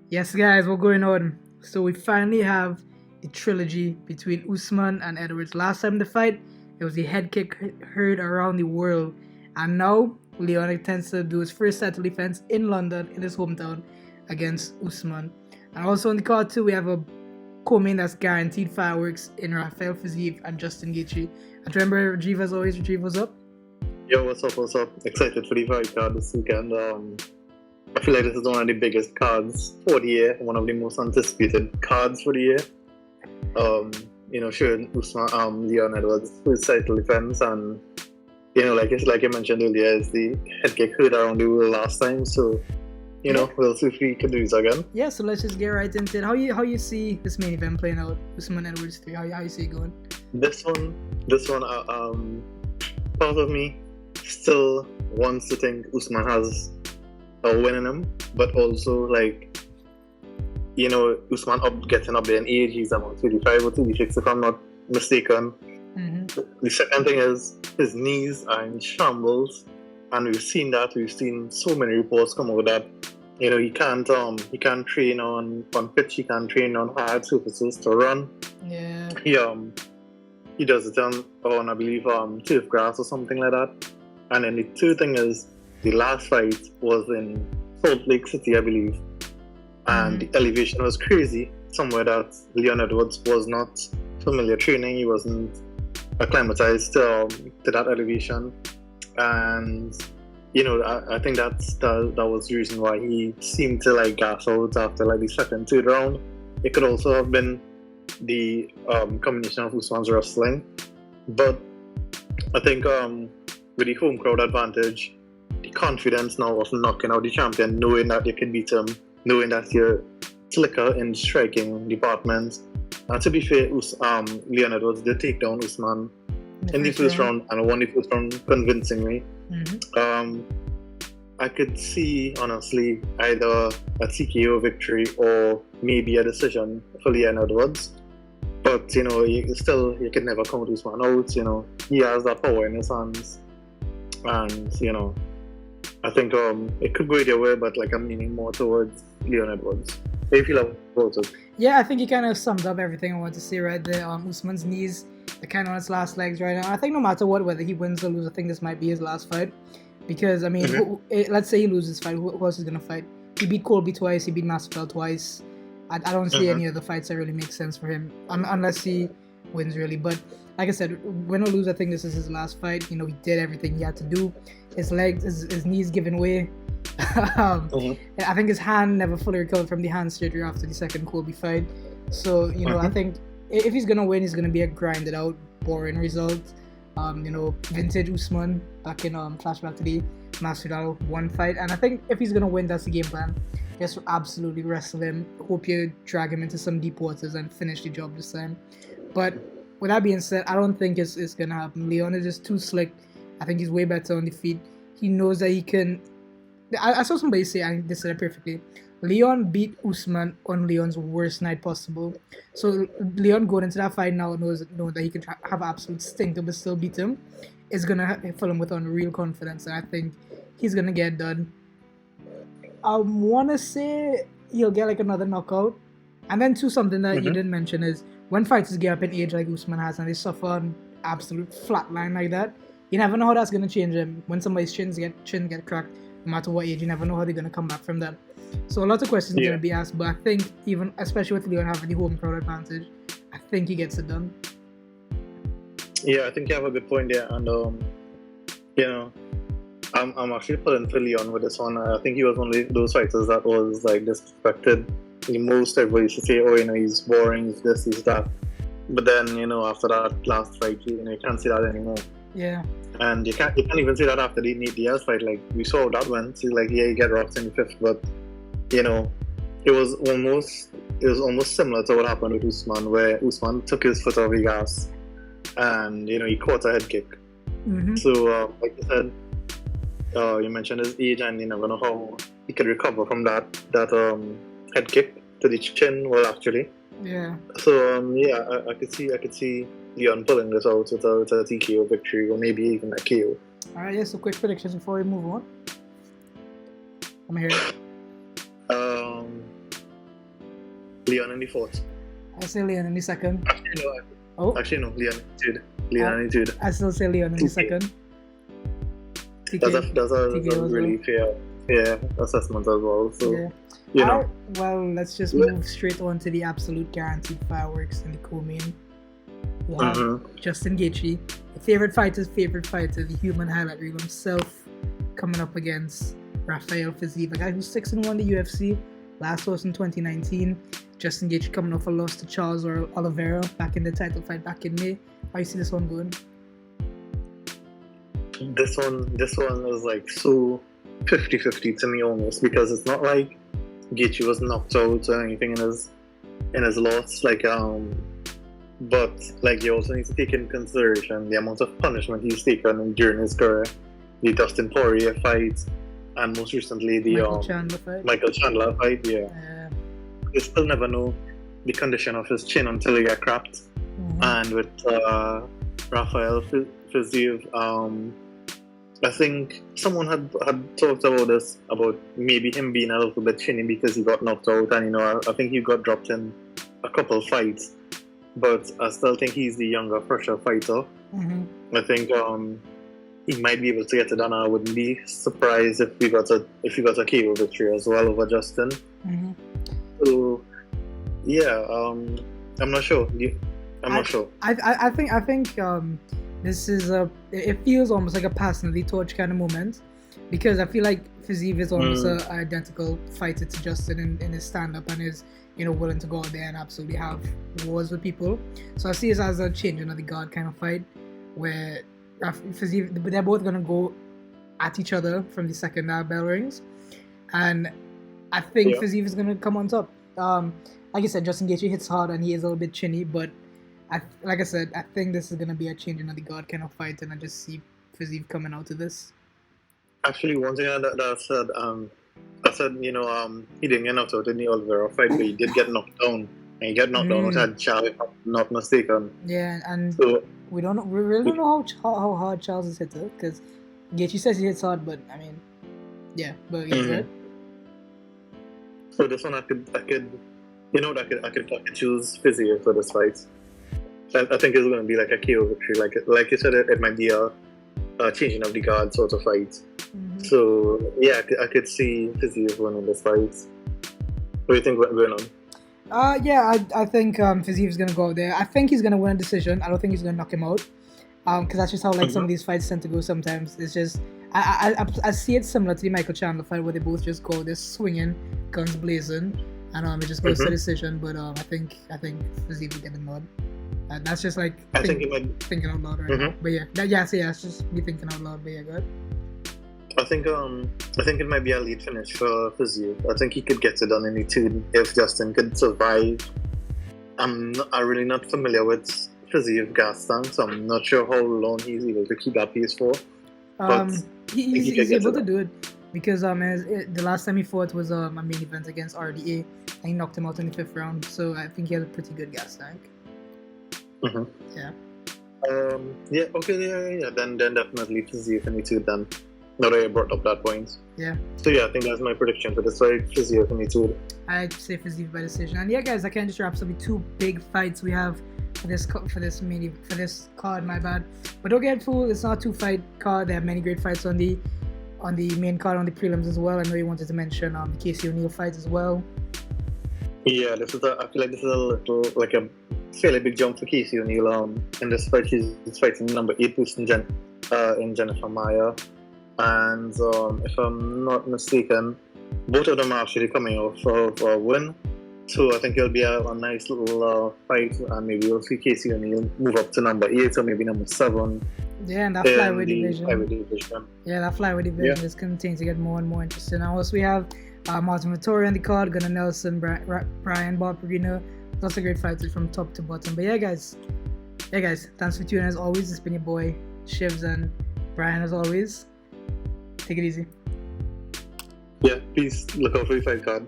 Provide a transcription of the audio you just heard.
Yes, guys, what's going on? So we finally have a trilogy between Usman and Edwards. Last time the fight, it was a head kick heard around the world, and now Leon intends to do his first title defense in London, in his hometown, against Usman. And also on the card too, we have a co-main that's guaranteed fireworks in Rafael Fiziev and Justin Gaethje. And remember, Retrieve as always, Retrieve was up. Yo, what's up? What's up? Excited for the fight card this weekend. I feel like this is one of the biggest cards for the year, one of the most anticipated cards for the year. Showing Usman, Leon Edwards his title defense, and like you mentioned earlier, is the head kick heard around the world last time. So, we'll see if we can do this again. Yeah, so let's just get right into it. How you see this main event playing out? Usman Edwards 3. How you see it going? This one, part of me still wants to think Usman has a win in him, but also Usman getting up there in age. He's about 35 or 36 if I'm not mistaken. Mm-hmm. The second thing is his knees are in shambles, and we've seen that. We've seen so many reports come out that he can't train on pitch. He can't train on hard surfaces to run. Yeah. He does it on I believe turf grass or something like that. And then the third thing is the last fight was in Salt Lake City, I believe, and the elevation was crazy. Somewhere that Leon Edwards was not familiar training. He wasn't acclimatized to that elevation, and I think that was the reason why he seemed to gas out after the second, third round. It could also have been the combination of Usman's wrestling, but I think with the home crowd advantage, the confidence now of knocking out the champion, knowing that you can beat him, knowing that you're slicker in striking department. And to be fair, Leon Edwards did take down Usman in the first round and won the first round convincingly. Mm-hmm. I could see, honestly, either a TKO victory or maybe a decision for Leon Edwards. But, you can never count Usman out. He has that power in his hands. And, I think it could go either way, but I'm leaning more towards Leon Edwards. How do you feel about it? Yeah, I think you kind of summed up everything I want to say right there. Usman's knees are kind of on its last legs right now. I think no matter what, whether he wins or loses, I think this might be his last fight. Because, I mean, let's say he loses fight, who else is going to fight? He beat Colby twice, he beat Masvidal twice. I don't see any other fights that really make sense for him, unless he wins, really. But like I said, win or lose, I think this is his last fight. He did everything he had to do. His legs, his knees giving way. I think his hand never fully recovered from the hand surgery after the second Colby fight. So, I think if he's going to win, he's going to be a grinded out, boring result. Vintage Usman back in flashback to the Masvidal one fight. And I think if he's going to win, that's the game plan. Just absolutely wrestle him. Hope you drag him into some deep waters and finish the job this time. But with that being said, I don't think it's going to happen. Leon is just too slick. I think he's way better on the feet. He knows that he can... I saw somebody say, I think they said it perfectly, Leon beat Usman on Leon's worst night possible. So Leon going into that fight now knows that he can have absolute stink but still beat him. Is going to fill him with unreal confidence. And I think he's going to get done. I want to say he'll get another knockout. And then too, something that you didn't mention is when fighters get up in age like Usman has and they suffer an absolute flat line like that, you never know how that's going to change him. When somebody's chin get cracked, no matter what age, you never know how they're going to come back from that. So a lot of questions are going to be asked, but I think even, especially with Leon having the home crowd advantage, I think he gets it done. Yeah, I think you have a good point there, and I'm actually pulling for Leon with this one. I think he was one of those fighters that was disrespected the most. Everybody used to say, "Oh, he's boring, he's this, he's that." But then, after that last fight, you can't say that anymore. Yeah. And you can't even say that after the Nate Diaz fight. We saw how that went. So, he got rocked in the fifth, but it was almost similar to what happened with Usman, where Usman took his foot off the gas, and he caught a head kick. Mm-hmm. So, like you said, you mentioned his age, and you never know how he could recover from that head kick to the chin. Well, actually, yeah. So I could see Leon pulling this out with a TKO victory, or maybe even a KO. All right, so quick predictions before we move on. I'm here. Leon in the fourth. I say Leon in the second. Actually, no. Leon in the third. I still say Leon in the second. TK, That's a really fair assessment as well. So, well, let's just move straight on to the absolute guaranteed fireworks in the co-main. We have Justin Gaethje, favorite fighter, the human highlight reel himself, coming up against Rafael Fiziev, a guy who's 6-1 in the UFC, last loss in 2019. Justin Gaethje coming off a loss to Charles Oliveira back in the title fight back in May. How you see this one going? This one is like so 50-50 to me almost, because it's not like Gaethje was knocked out or anything in his loss, but like you also need to take into consideration the amount of punishment he's taken during his career, the Dustin Poirier fight, and most recently the Michael Chandler fight. Yeah. You still never know the condition of his chin until he get cracked. And with Rafael Fiziev, I think someone had talked about this, about maybe him being a little bit chinny because he got knocked out, and I think he got dropped in a couple fights. But I still think he's the younger, fresher fighter. I think he might be able to get it done. I wouldn't be surprised if we got a KO victory as well over Justin. So yeah, I'm not sure. Not sure. I think this is it feels almost like a passing the torch kind of moment, because I feel like Fiziev is almost an identical fighter to Justin in his stand-up and is willing to go out there and absolutely have wars with people. So I see this as a changing of the guard kind of fight, where Fiziev, they're both gonna go at each other from the second bell rings, and I think Fiziev is gonna come on top. Like I said, Justin Gaethje hits hard and he is a little bit chinny, but like I said, I think this is gonna be a changing of the guard kind of fight, and I just see Fiziev coming out of this. Actually, one thing that I said, he didn't get knocked out in the Oliveira fight, but he did get knocked down. And he got knocked down with Charles, if I'm not mistaken. Yeah, and so, we really don't know how hard Charles is hit, because Gaethje says he hits hard, but I mean, but right? So this one I could choose Fiziev for this fight. I think it's going to be like a KO victory. Like you said, it might be a changing of the guard sort of fight. So yeah, I could see Fiziev winning this fight. What do you think going on? I think Fiziev is going to go out there. I think he's going to win a decision. I don't think he's going to knock him out. Because that's just how some of these fights tend to go sometimes. It's just I see it similar to the Michael Chandler fight, where they both just go there swinging, guns blazing, and it just goes to decision. But I think Fiziev will get the nod. That's just like thinking out loud right now. But it's just me thinking out loud. But yeah, go ahead. I think it might be a lead finish for Fiziev. I think he could get it done in the two if Justin could survive. I'm really not familiar with Fiziev gas tank, so I'm not sure how long he's able to keep that pace for. But he's able to do it, because the last time he fought was a main event against RDA, and he knocked him out in the 5th round. So I think he has a pretty good gas tank. Yeah. Then definitely Fiziev in the two then. Now that I brought up that point. Yeah. So I think that's my prediction for this fight. Fiziev in the two. I'd say Fiziev by decision. And guys, I can't just wrap up the 2 big fights we have for this card. My bad. But don't get fooled. It's not a 2-fight card. They have many great fights on the main card, on the prelims as well. I know you wanted to mention the Casey O'Neill fight as well. Yeah, I feel like this is a little like a fairly big jump for Casey O'Neill. In this fight, he's fighting number 8 boost in Jennifer Maia, and if I'm not mistaken, both of them are actually coming off of a win. So I think it'll be a nice little fight, and maybe we'll see Casey O'Neill move up to number 8 or maybe number 7. Yeah, and that flyweight division. Yeah, that flyweight division is continuing to get more and more interesting. Now, also we have Martin Vittori on the card, Gunnar Nelson, Brian Barberino. Lots of great fighters from top to bottom. But yeah, guys, thanks for tuning in as always. It's been your boy Shivs and Brian as always. Take it easy. Yeah, peace. Look out for your fight card.